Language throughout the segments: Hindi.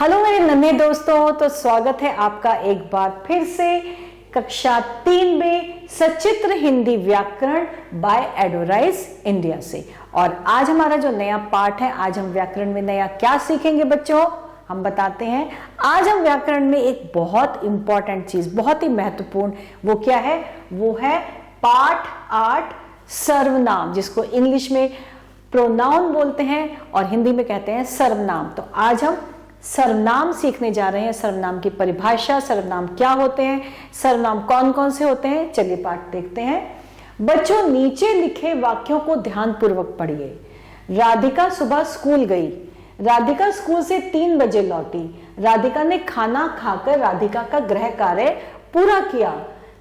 हेलो मेरे नन्हे दोस्तों, तो स्वागत है आपका एक बार फिर से कक्षा 3 में सचित्र हिंदी व्याकरण बाय एडोराइज इंडिया से। और आज हमारा जो नया पाठ है, आज हम व्याकरण में नया क्या सीखेंगे बच्चों, हम बताते हैं। आज हम व्याकरण में एक बहुत इंपॉर्टेंट चीज, बहुत ही महत्वपूर्ण, वो क्या है, वो है पाठ 8 सर्वनाम, जिसको इंग्लिश में प्रोनाउन बोलते हैं और हिंदी में कहते हैं सर्वनाम। तो आज हम सर्वनाम सीखने जा रहे हैं। सर्वनाम की परिभाषा, सर्वनाम क्या होते हैं, सर्वनाम कौन कौन से होते हैं, चलिए पाठ देखते हैं। बच्चों, नीचे लिखे वाक्यों को ध्यानपूर्वक पढ़िए। राधिका सुबह स्कूल गई। राधिका स्कूल से 3 बजे लौटी। राधिका ने खाना खाकर राधिका का गृह कार्य पूरा किया।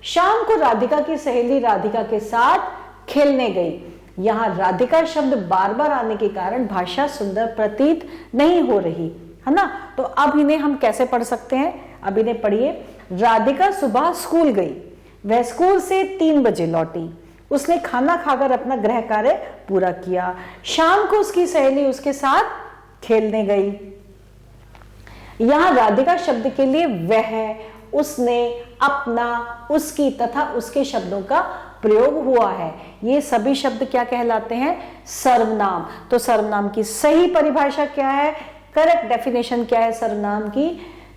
शाम को राधिका की सहेली राधिका के साथ खेलने गई। यहाँ राधिका शब्द बार बार आने के कारण भाषा सुंदर प्रतीत नहीं हो रही है ना। तो अब इन्हें हम कैसे पढ़ सकते हैं, अब इन्हें पढ़िए। राधिका सुबह स्कूल गई, वह स्कूल से 3 बजे लौटी। उसने खाना खाकर अपना गृह कार्य पूरा किया। शाम को उसकी सहेली उसके साथ खेलने गई। यहां राधिका शब्द के लिए वह, उसने, अपना, उसकी तथा उसके शब्दों का प्रयोग हुआ है। ये सभी शब्द क्या कहलाते हैं, सर्वनाम। तो सर्वनाम की सही परिभाषा क्या है, करेक्ट डेफिनेशन क्या है सर्वनाम की,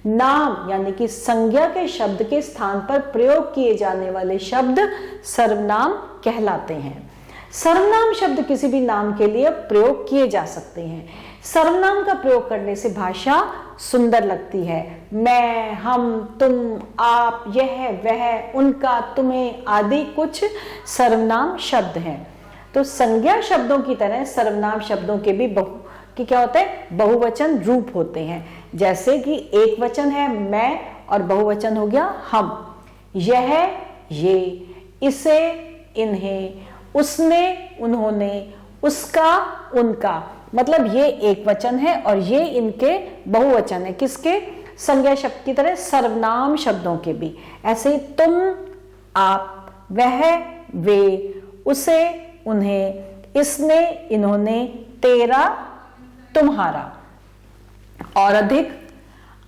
नाम यानी कि संज्ञा के शब्द के स्थान पर प्रयोग किए जाने वाले शब्द सर्वनाम कहलाते हैं। सर्वनाम शब्द किसी भी नाम के लिए प्रयोग किए जा सकते हैं। सर्वनाम का प्रयोग करने से भाषा सुंदर लगती है। मैं, हम, तुम, आप, यह, वह, उनका, तुम्हें आदि कुछ सर्वनाम शब्द हैं। तो संज्ञा शब्दों की तरह सर्वनाम शब्दों के भी क्या होते हैं, बहुवचन रूप होते हैं। जैसे कि एक वचन है मैं और बहुवचन हो गया हम। यह, ये, इसे, इन्हें, उसने, उन्होंने, उसका, उनका, मतलब ये एक वचन है और ये इनके बहुवचन है। किसके, संज्ञा शब्द की तरह सर्वनाम शब्दों के भी। ऐसे तुम, आप, वह, वे, उसे, उन्हें, इसने, इन्होंने, तेरा, तुम्हारा। और अधिक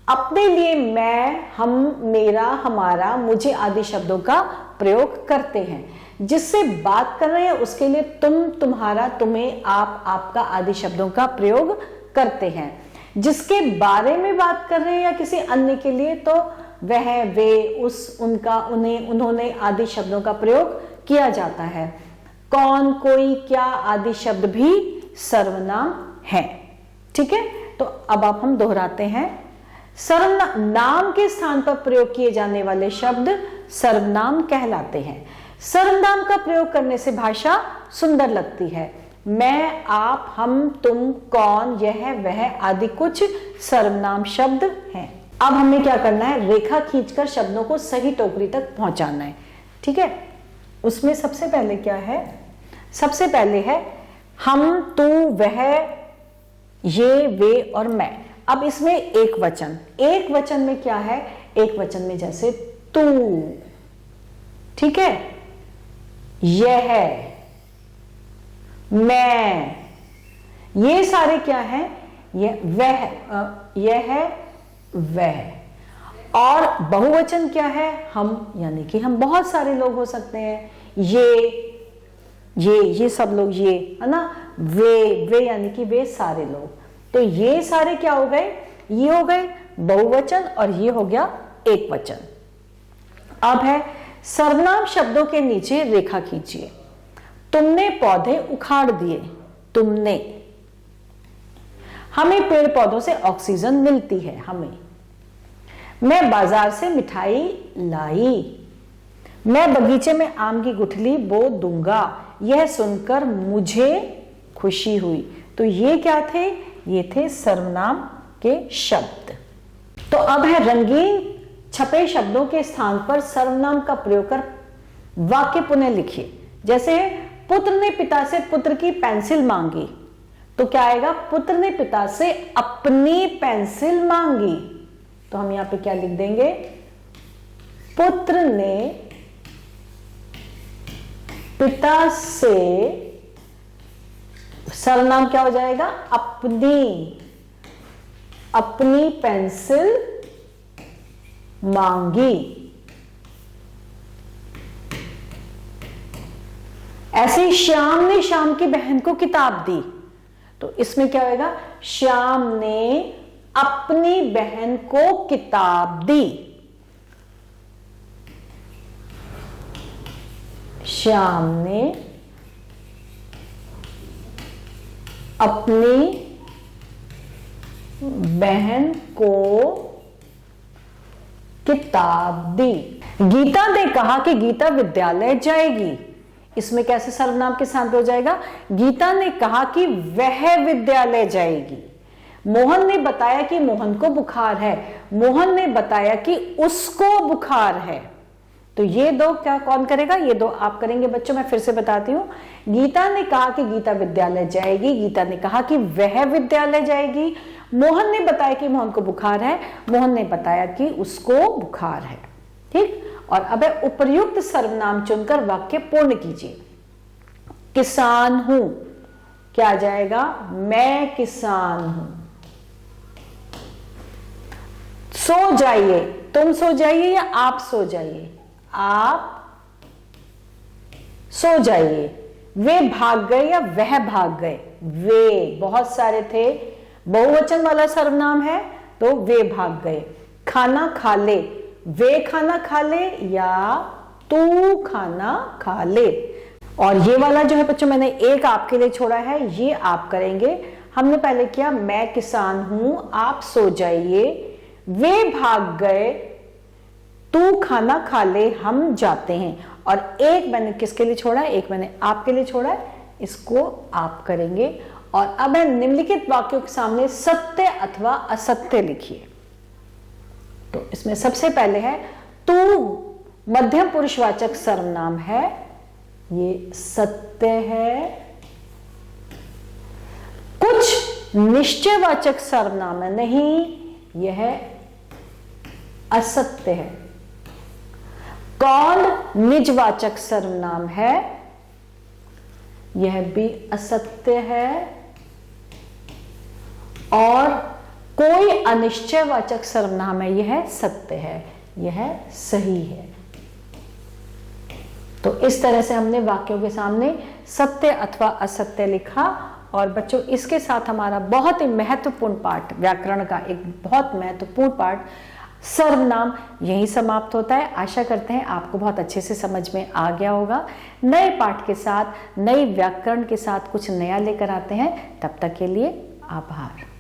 अपने लिए मैं, हम, मेरा, हमारा, मुझे आदि शब्दों का प्रयोग करते हैं। जिससे बात कर रहे हैं उसके लिए तुम, तुम्हारा, तुम्हें, आप, आपका आदि शब्दों का प्रयोग करते हैं। जिसके बारे में बात कर रहे हैं या किसी अन्य के लिए तो वह, वे, उस, उनका, उन्हें, उन्होंने आदि शब्दों का प्रयोग किया जाता है। कौन, कोई, क्या आदि शब्द भी सर्वनाम है। ठीक है, तो अब आप हम दोहराते हैं। सर्वनाम नाम के स्थान पर प्रयोग किए जाने वाले शब्द सर्वनाम कहलाते हैं। सर्वनाम का प्रयोग करने से भाषा सुंदर लगती है। मैं, आप, हम, तुम, कौन, यह, वह आदि कुछ सर्वनाम शब्द हैं। अब हमें क्या करना है, रेखा खींचकर शब्दों को सही टोकरी तक पहुंचाना है। ठीक है, उसमें सबसे पहले क्या है, सबसे पहले है हम, तू, वह, ये, वे और मैं। अब इसमें एक वचन, एक वचन में क्या है, एक वचन में जैसे तू, ठीक है, यह, मैं, ये सारे क्या है, यह, वह, यह, वह। और बहुवचन क्या है, हम, यानी कि हम बहुत सारे लोग हो सकते हैं। ये सब लोग, ये है ना, वे यानी कि वे सारे लोग। तो ये सारे क्या हो गए, ये हो गए बहुवचन और ये हो गया एक वचन। अब है सर्वनाम शब्दों के नीचे रेखा खींचिए। तुमने पौधे उखाड़ दिए, तुमने, हमें पेड़ पौधों से ऑक्सीजन मिलती है, हमें। मैं बाजार से मिठाई लाई। मैं बगीचे में आम की गुठली बो दूंगा, यह सुनकर मुझे खुशी हुई। तो ये क्या थे, ये थे सर्वनाम के शब्द। तो अब है रंगीन छपे शब्दों के स्थान पर सर्वनाम का प्रयोग कर वाक्य पुनः लिखिए। जैसे पुत्र ने पिता से पुत्र की पेंसिल मांगी, तो क्या आएगा, पुत्र ने पिता से अपनी पेंसिल मांगी। तो हम यहां पे क्या लिख देंगे, पुत्र ने पिता से, सर्वनाम क्या हो जाएगा, अपनी अपनी पेंसिल मांगी। ऐसे ही श्याम ने श्याम की बहन को किताब दी, तो इसमें क्या होगा, श्याम ने अपनी बहन को किताब दी। श्याम ने अपनी बहन को किताब दी। गीता ने कहा कि गीता विद्यालय जाएगी। इसमें कैसे सर्वनाम के साथ हो जाएगा, गीता ने कहा कि वह विद्यालय जाएगी। मोहन ने बताया कि मोहन को बुखार है। मोहन ने बताया कि उसको बुखार है। तो ये दो क्या कौन करेगा, ये दो आप करेंगे बच्चों। मैं फिर से बताती हूँ, गीता ने कहा कि गीता विद्यालय जाएगी। गीता ने कहा कि वह विद्यालय जाएगी। मोहन ने बताया कि मोहन को बुखार है। मोहन ने बताया कि उसको बुखार है। ठीक, और अब उपर्युक्त सर्वनाम चुनकर वाक्य पूर्ण कीजिए। किसान हूं, क्या आ जाएगा, मैं किसान हूं। सो जाइए, तुम सो जाइए या आप सो जाइए, आप सो जाइए। वे भाग गए या वह भाग गए, वे बहुत सारे थे, बहुवचन वाला सर्वनाम है तो वे भाग गए। खाना खा ले, वे खाना खा ले या तू खाना खा ले। और ये वाला जो है बच्चों, मैंने एक आपके लिए छोड़ा है, ये आप करेंगे। हमने पहले किया, मैं किसान हूं, आप सो जाइए, वे भाग गए, तू खाना खा ले, हम जाते हैं। और एक मैंने किसके लिए छोड़ा है, एक मैंने आपके लिए छोड़ा है, इसको आप करेंगे। और अब निम्नलिखित वाक्यों के सामने सत्य अथवा असत्य लिखिए। तो इसमें सबसे पहले है, तू मध्यम पुरुषवाचक सर्वनाम है, ये सत्य है। कुछ निश्चयवाचक सर्वनाम है, नहीं, यह असत्य है। कौन निजवाचक सर्वनाम है, यह भी असत्य है। और कोई अनिश्चयवाचक सर्वनाम है, यह सत्य है, यह सही है। तो इस तरह से हमने वाक्यों के सामने सत्य अथवा असत्य लिखा। और बच्चों, इसके साथ हमारा बहुत ही महत्वपूर्ण पाठ, व्याकरण का एक बहुत महत्वपूर्ण पाठ सर्वनाम यही समाप्त होता है। आशा करते हैं आपको बहुत अच्छे से समझ में आ गया होगा। नए पाठ के साथ, नई व्याकरण के साथ कुछ नया लेकर आते हैं। तब तक के लिए आभार।